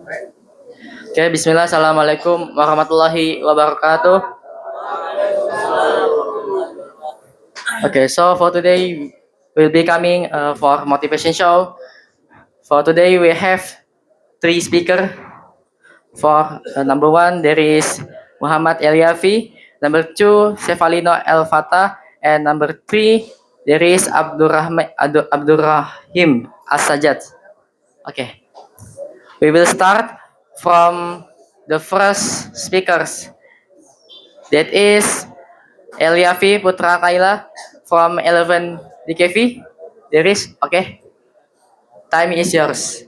Oke, bismillah. Assalamualaikum warahmatullahi wabarakatuh. Okay, so for today, we'll be coming for motivation show. For today, we have three speaker. For number one, there is Muhammad Eliafi. Number two, Sefalino El Fatah. And number three, there is Abdurrahim As-Sajjad. Okay, we will start from the first speakers. That is Eliafi Putra Kaila from 11 DKV. There is, okay. Time is yours.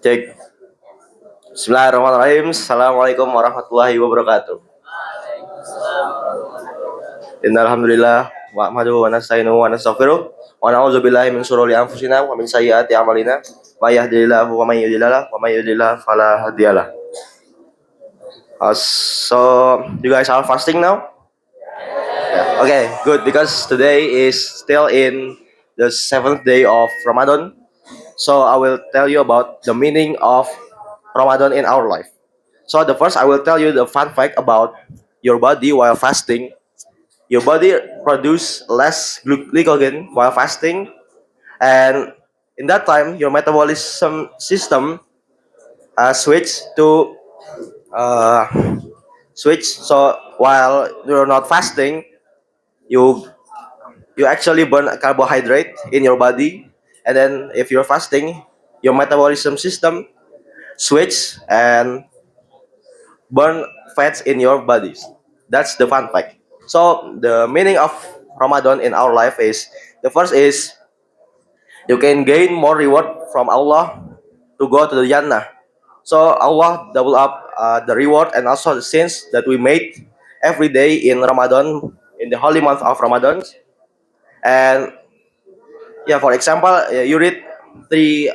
Cek. Bismillahirrahmanirrahim. Assalamualaikum warahmatullahi wabarakatuh. Innalhamdulillah wa ahmaduhu wa nasta'inuhu wa nastaghfiruh wa na'udzubillahi min syururi anfusina wa min sayyiati a'malina. May yahdihillahu wa may yudlil wa may yudlil fala hadiyalah. So you guys are fasting now? Yeah. Okay, good, because today is still in the 7th day of Ramadan. So I will tell you about the meaning of Ramadan in our life. So the first, I will tell you the fun fact about your body while fasting. Your body produce less glycogen while fasting, and in that time, your metabolism system switch to uh, switch. So while you're not fasting, you you actually burn carbohydrate in your body, and then if you're fasting, your metabolism system switch and burn fats in your bodies. That's the fun fact. So the meaning of Ramadan in our life is, the first is you can gain more reward from Allah to go to the Jannah. So Allah double up the reward and also the sins that we made every day in Ramadan, in the holy month of Ramadan. And yeah, for example, you read three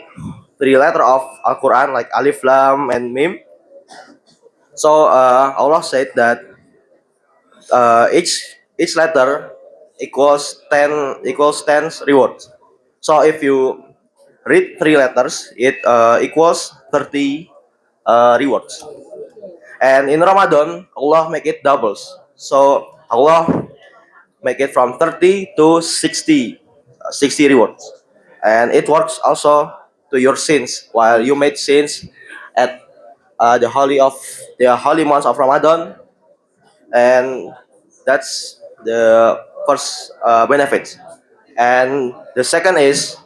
letter of Al Quran like Alif Lam and Mim. So Allah said that each letter equals 10 rewards. So if you read three letters, it equals 30 rewards. And in Ramadan, Allah make it doubles. So Allah make it from 30 to 60 rewards. And it works also to your sins. While you made sins at the holy months of Ramadan, and that's the first benefit. And the second is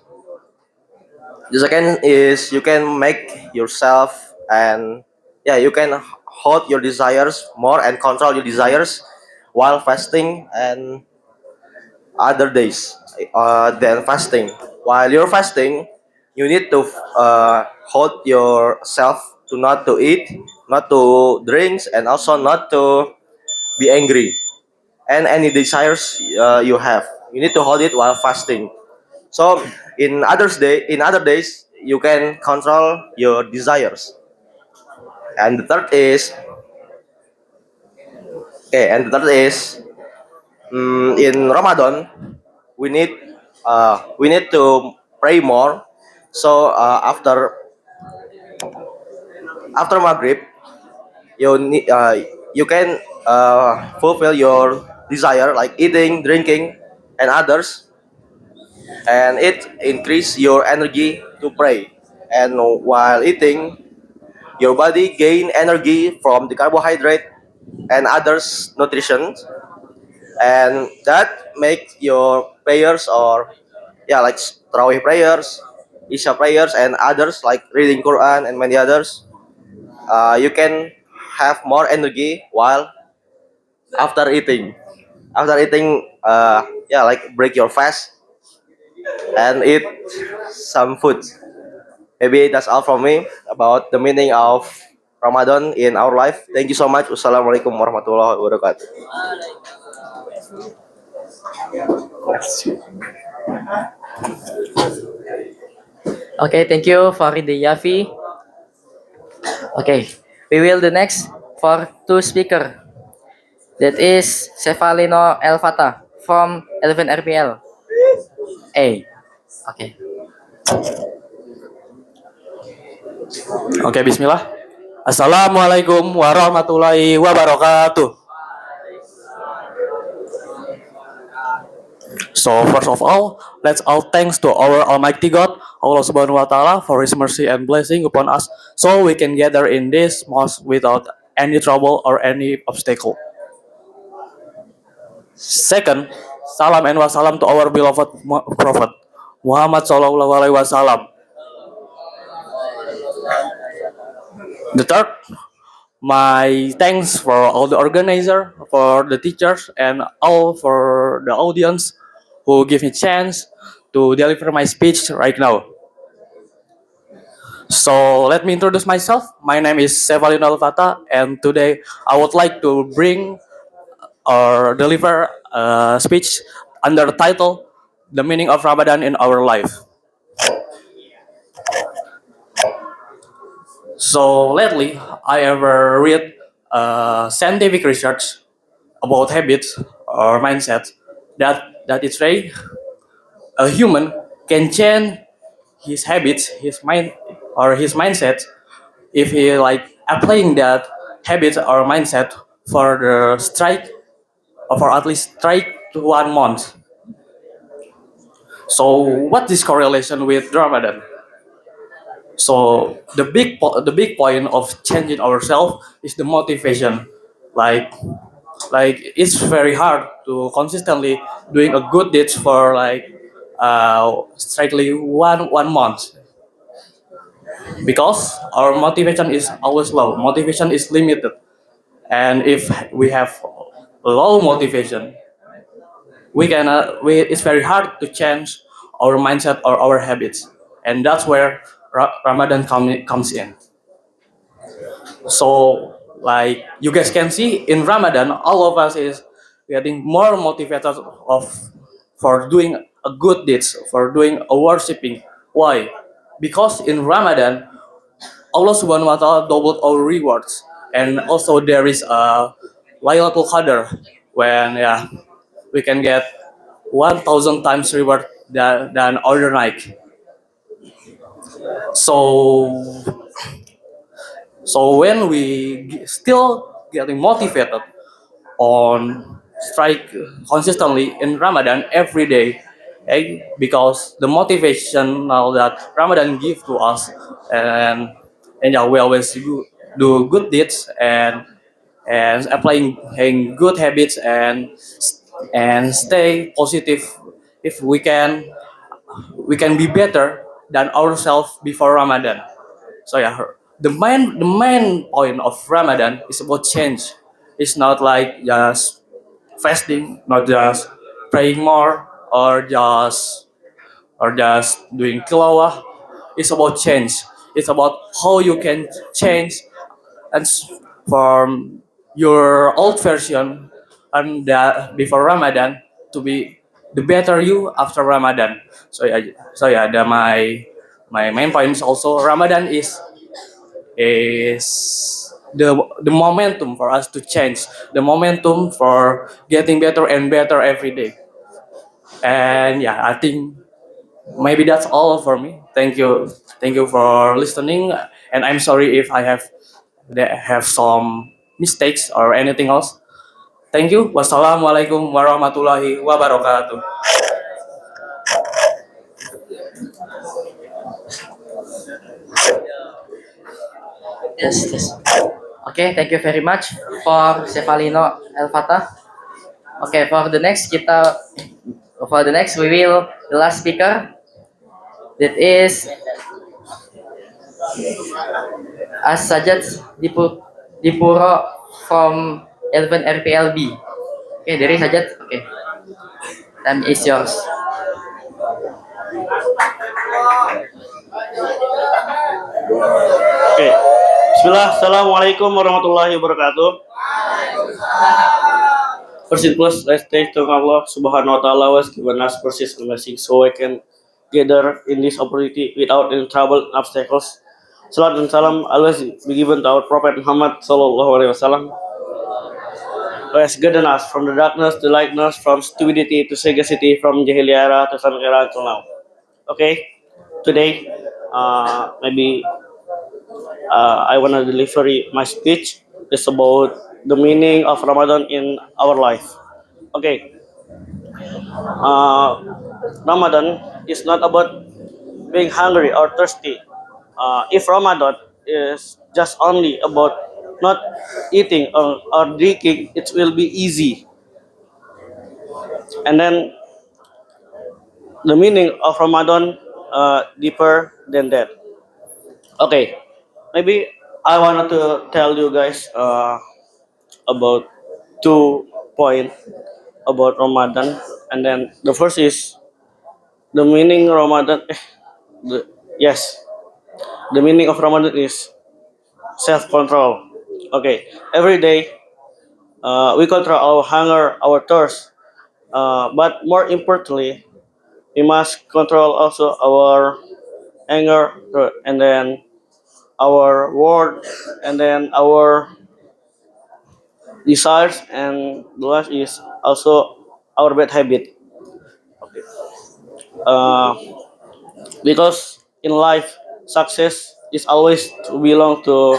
you can make yourself, and yeah, you can hold your desires more and control your desires while fasting and other days than fasting. While you're fasting, you need to hold yourself to not to eat, not to drinks, and also not to be angry. And any desires you have, you need to hold it while fasting. So in other days, you can control your desires. And the third is in Ramadan, we need to pray more. So after Maghrib, you can fulfill your desire like eating, drinking, and others, and it increase your energy to pray. And while eating, your body gain energy from the carbohydrate and others nutrition, and that make your prayers, or yeah, like Tarawih prayers, Isha prayers, and others like reading Quran and many others. You can have more energy while after eating. After eating, yeah, like break your fast and eat some food. Maybe that's all from me about the meaning of Ramadan in our life. Thank you so much. Wassalamualaikum warahmatullahi wabarakatuh. Okay, thank you for the Yafi. Okay, we will the next for two speaker. That is Sefalino El Fatah from 11 RPL. A. Okay. Oke, bismillah. Assalamualaikum warahmatullahi wabarakatuh. So first of all, let's all thanks to our Almighty God, Allah Subhanahu wa Taala, for His mercy and blessing upon us, so we can gather in this mosque without any trouble or any obstacle. Second, salam and wassalam to our beloved Prophet Muhammad Sallallahu Alaihi Wasallam. The third, my thanks for all the organizer, for the teachers, and all for the audience who give me chance to deliver my speech right now. So let me introduce myself. My name is Sevalin Alfata, and today I would like to bring or deliver a speech under the title "The Meaning of Ramadan in Our Life." So lately, I ever read scientific research about habits or mindset that it's say a human can change his habits, his mind or his mindset if he like applying that habit or mindset for the strike or for at least strike to 1 month. So what is correlation with Ramadan? So the big point of changing ourselves is the motivation. Like it's very hard to consistently doing a good deeds for like strictly one month because our motivation is always low. Motivation is limited, and if we have low motivation, it's very hard to change our mindset or our habits, and that's where Ramadan comes in. So like you guys can see in Ramadan, all of us is getting more motivated of for doing a good deeds, for doing a worshiping. Why? Because in Ramadan, Allah Subhanahu wa Taala doubled our rewards, and also there is a Lailatul Qadar when we can get 1,000 times reward than other night. So when we still getting motivated on strike consistently in Ramadan every day, because the motivation now that Ramadan give to us, and we always do good deeds and applying good habits and stay positive. If we can be better than ourselves before Ramadan. So the main point of Ramadan is about change. It's not like just fasting, not just praying more or just doing tilawah. It's about change. It's about how you can change and from your old version and before Ramadan to be the better you after Ramadan. My main point is also Ramadan is the momentum for us to change, the momentum for getting better and better every day. And I think maybe that's all for me. Thank you for listening. And I'm sorry if I have some mistakes or anything else. Thank you. Wassalamualaikum warahmatullahi wabarakatuh. Yes. Okay, thank you very much for Sevalino Elfata. Okay, for the next we will the last speaker that is Sajat Dipuro from 11 RPLB. Okay, there is Sajat. Okay, time is yours. Oke. Bismillah. Assalamualaikum warahmatullahi wabarakatuh. First and first, let's thank to Allah Subhanahu wa Taala was given us persist and blessing so we can gather in this opportunity without any trouble and obstacles. Salat and salam always be given to our Prophet Muhammad Sallallahu Alaihi Wasallam. who has guided us from the darkness to lightness, from stupidity to sagacity, from Jahiliya era to Islamic era until now. Okay, today, maybe I want to deliver my speech. It's about the meaning of Ramadan in our life. Okay, uh, Ramadan is not about being hungry or thirsty. If Ramadan is just only about not eating or drinking, it will be easy. And then the meaning of Ramadan deeper than that. Okay, maybe I wanted to tell you guys about 2 points about Ramadan, and then the first is the meaning Ramadan. The, yes, the meaning of Ramadan is self-control. Okay, every day we control our hunger, our thirst, but more importantly, we must control also our anger and then our word and then our desires, and the last is also our bad habit. Okay. Uh, because in life, success is always to belong to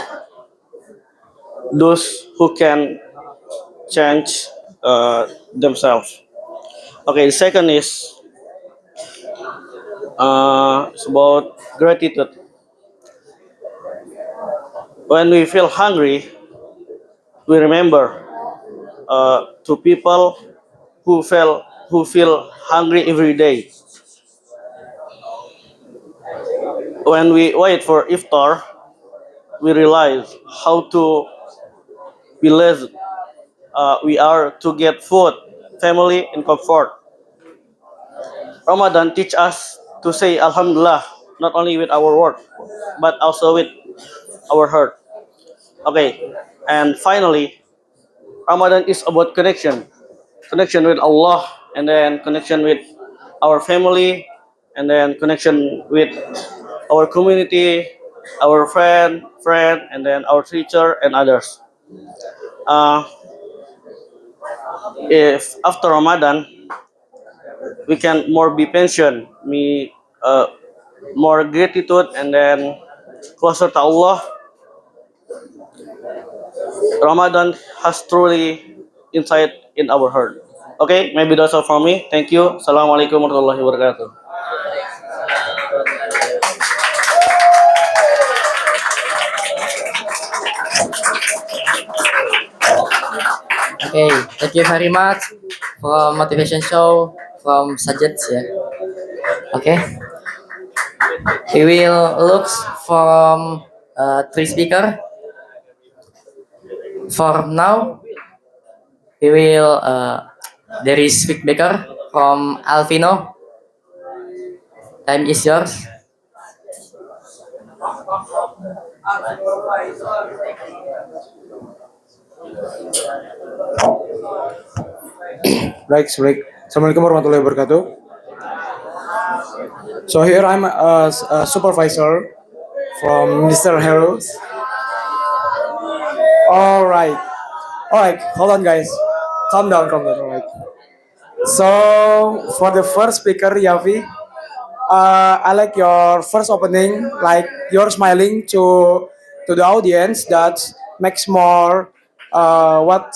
those who can change themselves. Okay, the second is it's about gratitude. When we feel hungry, we remember to people who feel hungry every day. When we wait for iftar, we realize how to be blessed we are to get food, family, and comfort. Ramadan teach us to say Alhamdulillah not only with our word but also with our heart. Okay, and finally, Ramadan is about connection with Allah, and then connection with our family, and then connection with our community, our friend, and then our teacher and others. Uh, if after Ramadan we can more be patient, more gratitude, and then closer to Allah, Ramadan has truly insight in our heart. Okay, maybe that's all from me. Thank you. Assalamualaikum warahmatullahi wabarakatuh. Okay, thank you very much for motivation show from Sajid. Yeah. Okay, we will look from three speaker. For now, we will there is speaker from Alvino. Time is yours. Baik. Assalamualaikum warahmatullahi wabarakatuh. So here I'm a supervisor from Mr. Heroes. All right. Hold on, guys. Calm down. All right. So for the first speaker, Yavi, I like your first opening. Like you're smiling to the audience. That makes more what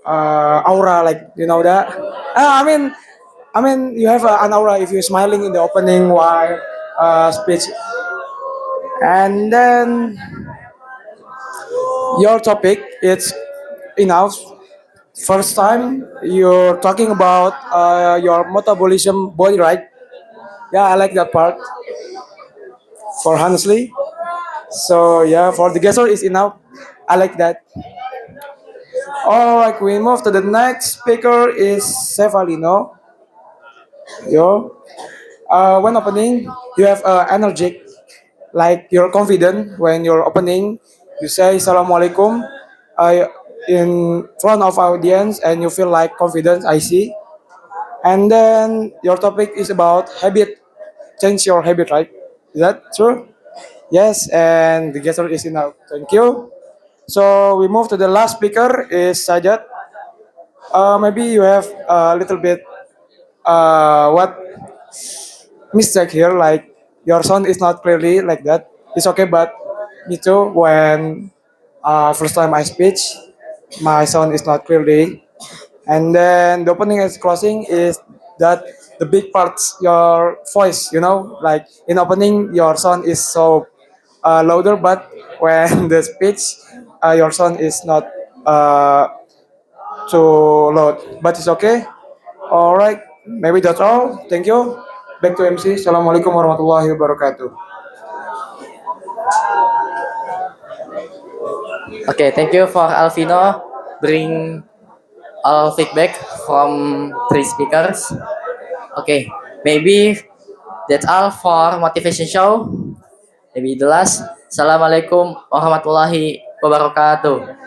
aura, like you know that. I mean, you have an aura if you're smiling in the opening while speech, and then your topic it's enough. First time you're talking about your metabolism body, right? Yeah, I like that part. For honestly, so yeah, for the guesser is enough. I like that. All right, we move to the next speaker is Cefalino. Yo, when opening, you have energetic, like you're confident when you're opening. You say Assalamualaikum uh, in front of audience, and you feel like confidence. I see. And then your topic is about habit. Change your habit, right? Is that true? Yes, and the guesser is enough. Thank you. So we move to the last speaker is Sajat. maybe you have a little bit what mistake here, like your sound is not clearly like that. It's okay, but me too. When first time I speak, my sound is not clearly, and then the opening and closing is that the big parts your voice, like in opening your sound is so louder, but when the speech your sound is not uh, too loud, but it's okay. All right, maybe that's all. Thank you. Back to MC. Assalamualaikum warahmatullahi wabarakatuh. Okay, thank you for Alvino. Bring all feedback from three speakers. Okay, maybe that's all for motivation show. Maybe the last. Assalamualaikum warahmatullahi wabarakatuh.